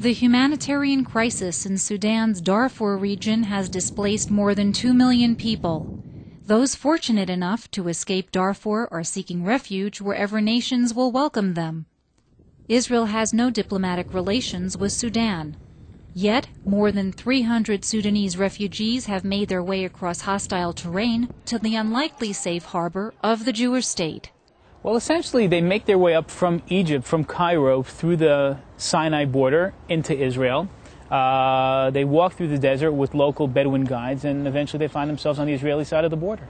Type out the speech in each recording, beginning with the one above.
The humanitarian crisis in Sudan's Darfur region has displaced more than 2 million people. Those fortunate enough to escape Darfur are seeking refuge wherever nations will welcome them. Israel has no diplomatic relations with Sudan. Yet, more than 300 Sudanese refugees have made their way across hostile terrain to the unlikely safe harbor of the Jewish state. Well, essentially, they make their way up from Egypt, from Cairo, through the Sinai border into Israel. They walk through the desert with local Bedouin guides, and eventually they find themselves on the Israeli side of the border.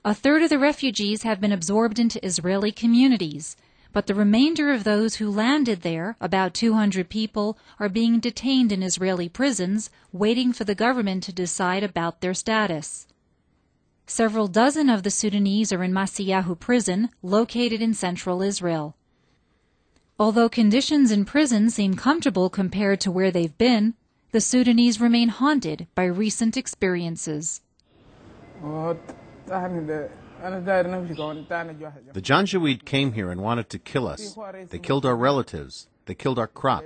A third of the refugees have been absorbed into Israeli communities, but the remainder of those who landed there, about 200 people, are being detained in Israeli prisons, waiting for the government to decide about their status. Several dozen of the Sudanese are in Masiyahu prison, located in central Israel. Although conditions in prison seem comfortable compared to where they've been, the Sudanese remain haunted by recent experiences. The Janjaweed came here and wanted to kill us. They killed our relatives. They killed our crop.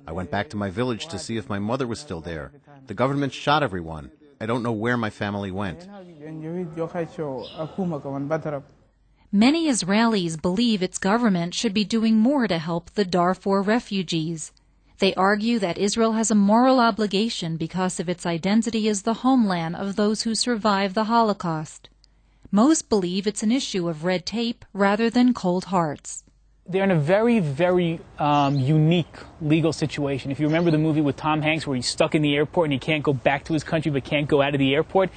I went back to my village to see if my mother was still there. The government shot everyone. I don't know where my family went. Many Israelis believe its government should be doing more to help the Darfur refugees. They argue that Israel has a moral obligation because of its identity as the homeland of those who survived the Holocaust. Most believe it's an issue of red tape rather than cold hearts. They're in a very, very unique legal situation. If you remember the movie with Tom Hanks where he's stuck in the airport and he can't go back to his country but can't go out of the airport,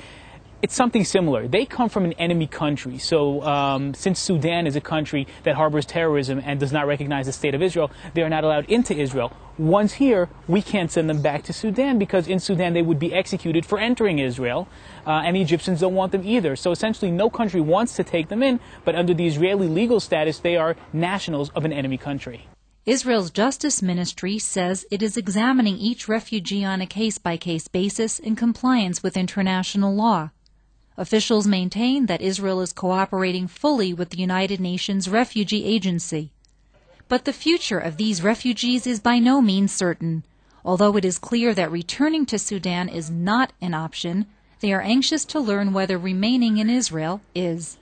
it's something similar. They come from an enemy country. So since Sudan is a country that harbors terrorism and does not recognize the state of Israel, they are not allowed into Israel. Once here, we can't send them back to Sudan because in Sudan they would be executed for entering Israel, and the Egyptians don't want them either. So essentially no country wants to take them in, but under the Israeli legal status, they are nationals of an enemy country. Israel's Justice Ministry says it is examining each refugee on a case-by-case basis in compliance with international law. Officials maintain that Israel is cooperating fully with the United Nations Refugee Agency. But the future of these refugees is by no means certain. Although it is clear that returning to Sudan is not an option, they are anxious to learn whether remaining in Israel is.